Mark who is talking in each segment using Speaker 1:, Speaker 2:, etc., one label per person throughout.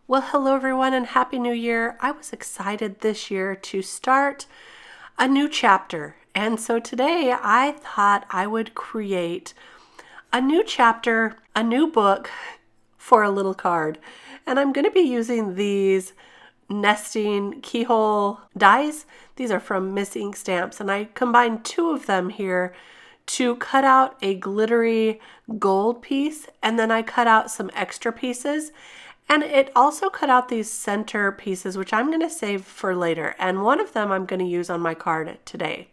Speaker 1: Well, hello everyone and Happy New Year. I was excited this year to start a new chapter. And so today I thought I would create a new chapter, a new book for a little card. And I'm going to be using these nesting keyhole dies. These are from Missing Stamps, and I combined two of them here to cut out a glittery gold piece, and then I cut out some extra pieces. And it also cut out these center pieces, which I'm going to save for later. And one of them I'm going to use on my card today.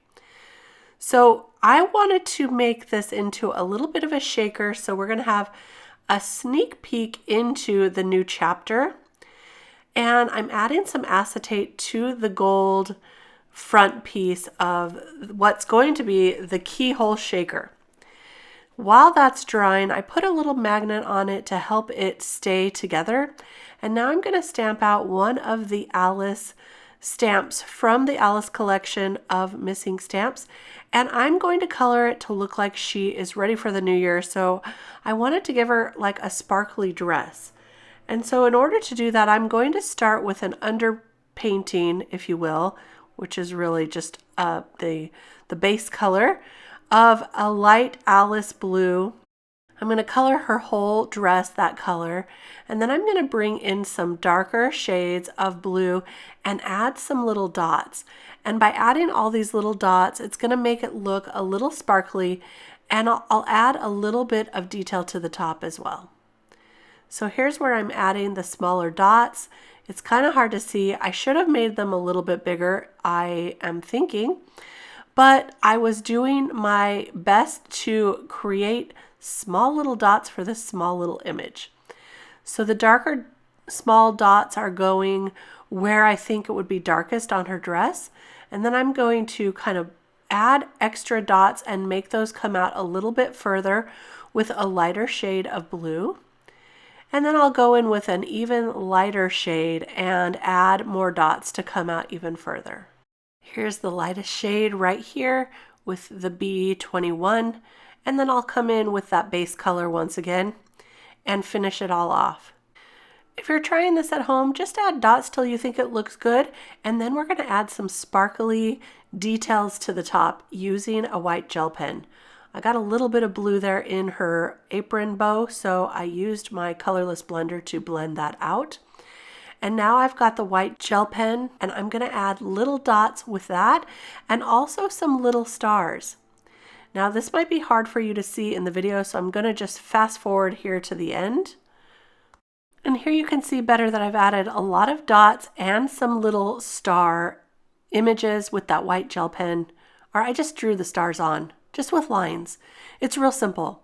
Speaker 1: So I wanted to make this into a little bit of a shaker. So we're going to have a sneak peek into the new chapter. And I'm adding some acetate to the gold front piece of what's going to be the keyhole shaker. While that's drying, I put a little magnet on it to help it stay together. And now I'm going to stamp out one of the Alice stamps from the Alice collection of Missing Stamps. And I'm going to color it to look like she is ready for the new year. So I wanted to give her like a sparkly dress. And so in order to do that, I'm going to start with an underpainting, if you will, which is really just the base color of a light Alice blue. I'm going to color her whole dress that color, and then I'm going to bring in some darker shades of blue and add some little dots. And by adding all these little dots, it's going to make it look a little sparkly, and I'll add a little bit of detail to the top as well. So here's where I'm adding the smaller dots. It's kind of hard to see. I should have made them a little bit bigger, I am thinking. But I was doing my best to create small little dots for this small little image. So the darker small dots are going where I think it would be darkest on her dress. And then I'm going to kind of add extra dots and make those come out a little bit further with a lighter shade of blue. And then I'll go in with an even lighter shade and add more dots to come out even further. Here's the lightest shade right here with the B21, and then I'll come in with that base color once again and finish it all off. If you're trying this at home, just add dots till you think it looks good, and then we're going to add some sparkly details to the top using a white gel pen. I got a little bit of blue there in her apron bow, so I used my colorless blender to blend that out. And now I've got the white gel pen, and I'm going to add little dots with that and also some little stars. Now this might be hard for you to see in the video, so I'm going to just fast forward here to the end. And here you can see better that I've added a lot of dots and some little star images with that white gel pen, or I just drew the stars on, just with lines. It's real simple.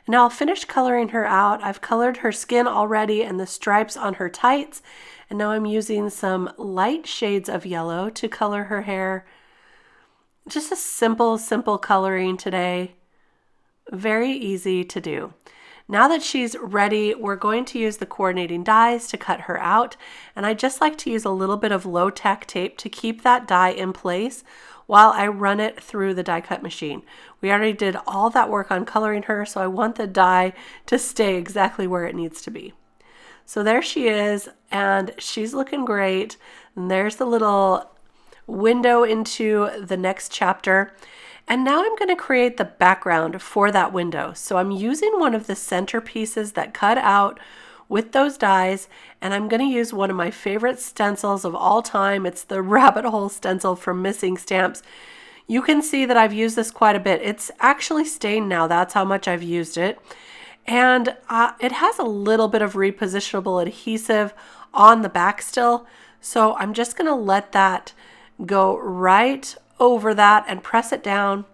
Speaker 1: Now I'll finish coloring her out. I've colored her skin already and the stripes on her tights. And now I'm using some light shades of yellow to color her hair. Just a simple coloring today. Very easy to do. Now that she's ready, we're going to use the coordinating dies to cut her out. And I just like to use a little bit of low-tack tape to keep that die in place while I run it through the die cut machine. We already did all that work on coloring her, so I want the die to stay exactly where it needs to be. So there she is, and she's looking great. And there's the little window into the next chapter. And now I'm going to create the background for that window. So I'm using one of the center pieces that cut out with those dies, and I'm going to use one of my favorite stencils of all time. It's the rabbit hole stencil from Missing Stamps. You can see that I've used this quite a bit. It's actually stained now. That's how much I've used it. And it has a little bit of repositionable adhesive on the back still. So I'm just going to let that go right over that and press it down.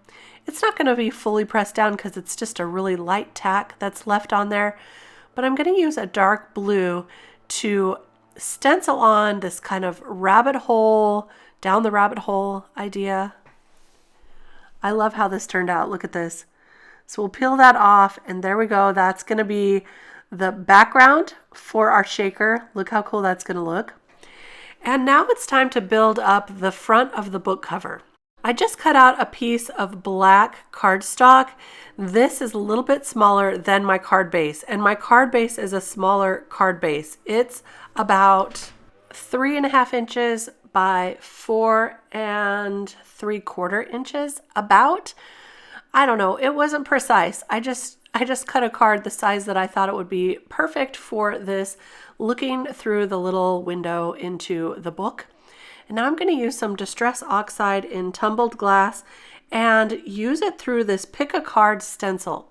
Speaker 1: It's not going to be fully pressed down because it's just a really light tack that's left on there. But I'm going to use a dark blue to stencil on this kind of rabbit hole, down the rabbit hole idea. I love how this turned out. Look at this. So we'll peel that off, and there we go. That's going to be the background for our shaker. Look how cool that's going to look. And now it's time to build up the front of the book cover. I just cut out a piece of black cardstock. This is a little bit smaller than my card base, and my card base is a smaller card base. It's about 3.5 inches by 4.75 inches, about. I don't know, it wasn't precise. I just cut a card the size that I thought it would be perfect for this, looking through the little window into the book. And now I'm going to use some Distress Oxide in tumbled glass and use it through this Pick a Card stencil.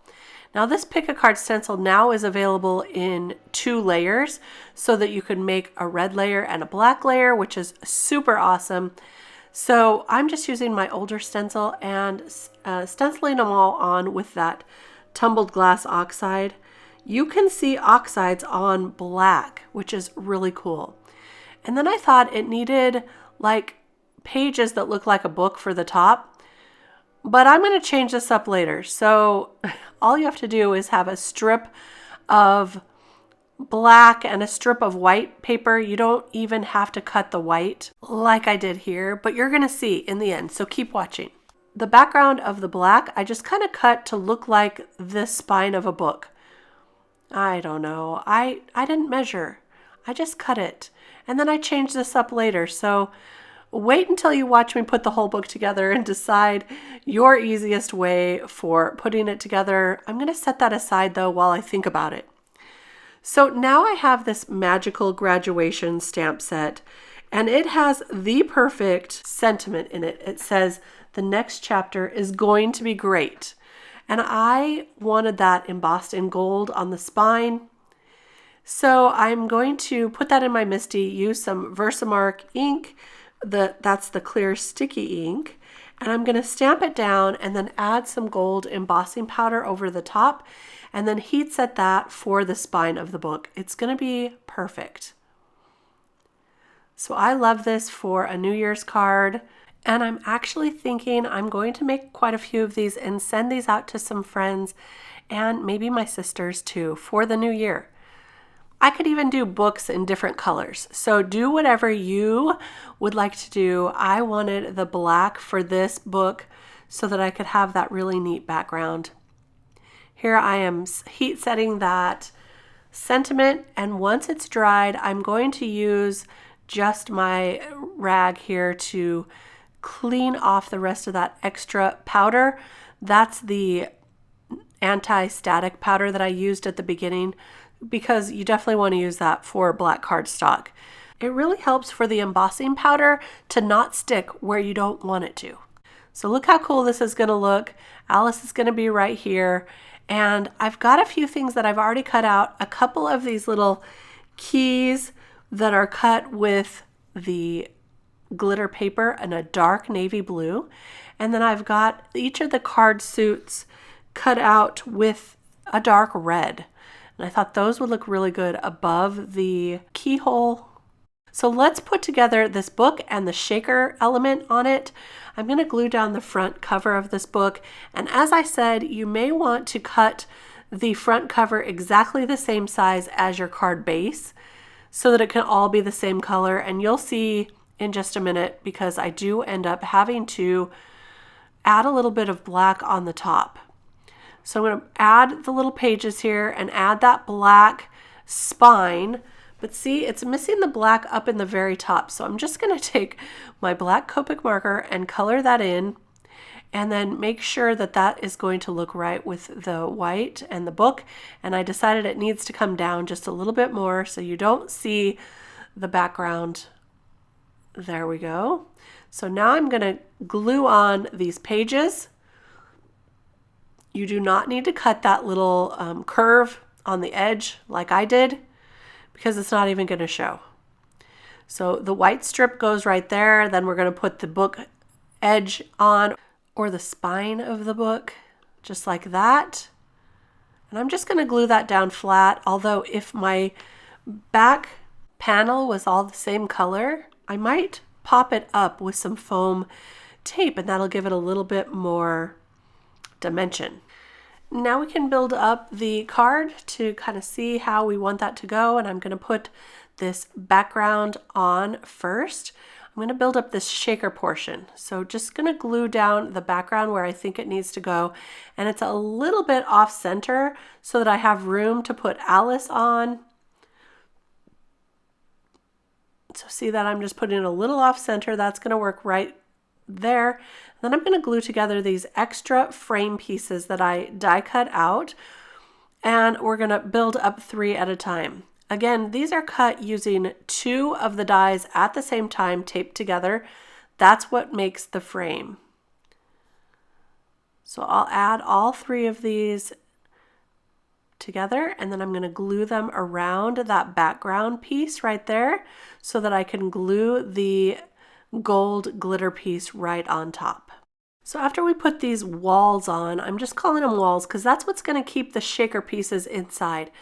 Speaker 1: Now this Pick a Card stencil now is available in 2 layers so that you can make a red layer and a black layer, which is super awesome. So I'm just using my older stencil and stenciling them all on with that tumbled glass oxide. You can see oxides on black, which is really cool. And then I thought it needed like pages that look like a book for the top, but I'm going to change this up later. So all you have to do is have a strip of black and a strip of white paper. You don't even have to cut the white like I did here, but you're going to see in the end. So keep watching. The background of the black, I just kind of cut to look like the spine of a book. I don't know. I didn't measure. I just cut it. And then I changed this up later. So wait until you watch me put the whole book together and decide your easiest way for putting it together. I'm going to set that aside though while I think about it. So now I have this magical graduation stamp set, and it has the perfect sentiment in it. It says, "The next chapter is going to be great." And I wanted that embossed in gold on the spine. So I'm going to put that in my MISTI, use some VersaMark ink, that's the clear sticky ink, and I'm going to stamp it down and then add some gold embossing powder over the top and then heat set that for the spine of the book. It's going to be perfect. So I love this for a New Year's card, and I'm actually thinking I'm going to make quite a few of these and send these out to some friends and maybe my sisters too for the new year. I could even do books in different colors. So do whatever you would like to do. I wanted the black for this book so that I could have that really neat background. Here I am heat setting that sentiment, and once it's dried, I'm going to use just my rag here to clean off the rest of that extra powder. That's the anti-static powder that I used at the beginning, because you definitely want to use that for black cardstock. It really helps for the embossing powder to not stick where you don't want it to. So look how cool this is going to look. Alice is going to be right here. And I've got a few things that I've already cut out. A couple of these little keys that are cut with the glitter paper in a dark navy blue. And then I've got each of the card suits cut out with a dark red. And I thought those would look really good above the keyhole. So let's put together this book and the shaker element on it. I'm going to glue down the front cover of this book. And as I said, you may want to cut the front cover exactly the same size as your card base so that it can all be the same color. And you'll see in just a minute, because I do end up having to add a little bit of black on the top. So I'm going to add the little pages here and add that black spine. But see, it's missing the black up in the very top. So I'm just going to take my black Copic marker and color that in, and then make sure that that is going to look right with the white and the book. And I decided it needs to come down just a little bit more so you don't see the background. There we go. So now I'm going to glue on these pages. You do not need to cut that little curve on the edge like I did, because it's not even going to show. So the white strip goes right there. Then we're going to put the book edge on, or the spine of the book, just like that. And I'm just going to glue that down flat. Although if my back panel was all the same color, I might pop it up with some foam tape, and that'll give it a little bit more dimension. Now we can build up the card to kind of see how we want that to go, and I'm going to put this background on first. I'm going to build up this shaker portion. So just going to glue down the background where I think it needs to go. And it's a little bit off center so that I have room to put Alice on. So see that I'm just putting it a little off center. That's going to work right there. Then I'm going to glue together these extra frame pieces that I die cut out. And we're going to build up 3 at a time. Again, these are cut using 2 of the dies at the same time taped together. That's what makes the frame. So I'll add all 3 of these together, and then I'm going to glue them around that background piece right there so that I can glue the gold glitter piece right on top. So after we put these walls on, I'm just calling them walls because that's what's going to keep the shaker pieces inside.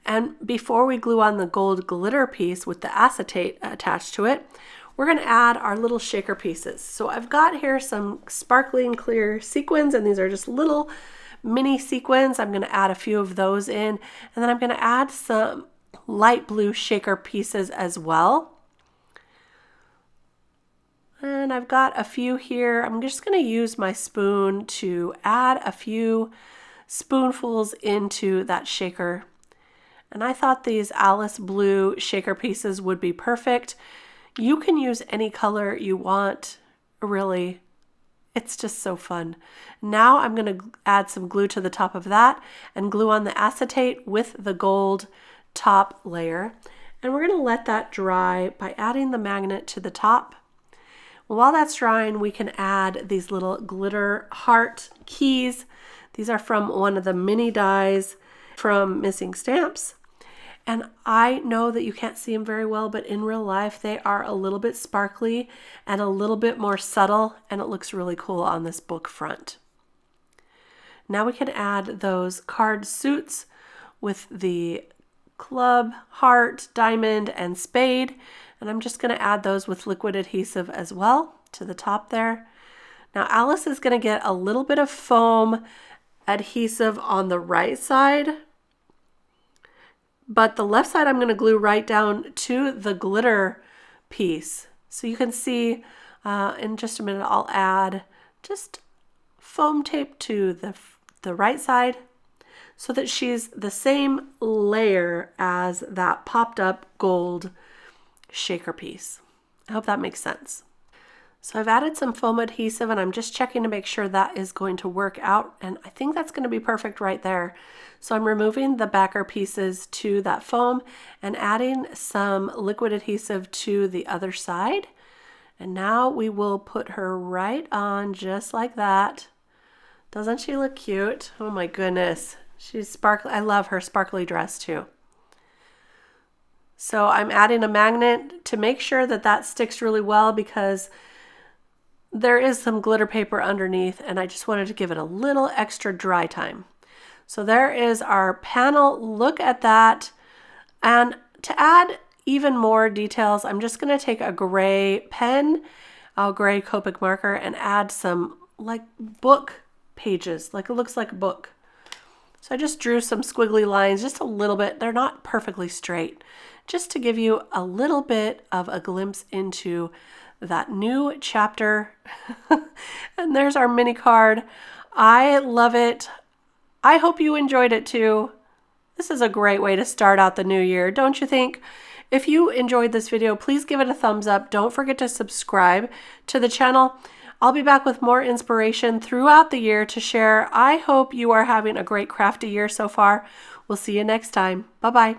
Speaker 1: And before we glue on the gold glitter piece with the acetate attached to it, we're going to add our little shaker pieces. So I've got here some sparkling clear sequins, and these are just little mini sequins. I'm going to add a few of those in, and then I'm going to add some light blue shaker pieces as well. And I've got a few here. I'm just going to use my spoon to add a few spoonfuls into that shaker. And I thought these Alice blue shaker pieces would be perfect. You can use any color you want, really. It's just so fun. Now I'm going to add some glue to the top of that and glue on the acetate with the gold top layer. And we're going to let that dry by adding the magnet to the top. While that's drying, we can add these little glitter heart keys. These are from one of the mini dies from Missing Stamps. And I know that you can't see them very well, but in real life, they are a little bit sparkly and a little bit more subtle, and it looks really cool on this book front. Now we can add those card suits with the club, heart, diamond, and spade. And I'm just going to add those with liquid adhesive as well to the top there. Now Alice is going to get a little bit of foam adhesive on the right side, but the left side I'm going to glue right down to the glitter piece. So you can see in just a minute I'll add just foam tape to the right side so that she's the same layer as that popped up gold shaker piece. I hope that makes sense. So I've added some foam adhesive and I'm just checking to make sure that is going to work out, and I think that's going to be perfect right there. So I'm removing the backer pieces to that foam and adding some liquid adhesive to the other side. And now we will put her right on just like that. Doesn't she look cute? Oh my goodness. She's sparkly. I love her sparkly dress too. So I'm adding a magnet to make sure that that sticks really well because there is some glitter paper underneath and I just wanted to give it a little extra dry time. So there is our panel. Look at that. And to add even more details, I'm just going to take a gray pen, a gray Copic marker, and add some like book pages, like it looks like a book. So I just drew some squiggly lines, just a little bit. They're not perfectly straight, just to give you a little bit of a glimpse into that new chapter. And there's our mini card. I love it. I hope you enjoyed it too. This is a great way to start out the new year, don't you think? If you enjoyed this video, please give it a thumbs up. Don't forget to subscribe to the channel. I'll be back with more inspiration throughout the year to share. I hope you are having a great crafty year so far. We'll see you next time. Bye-bye.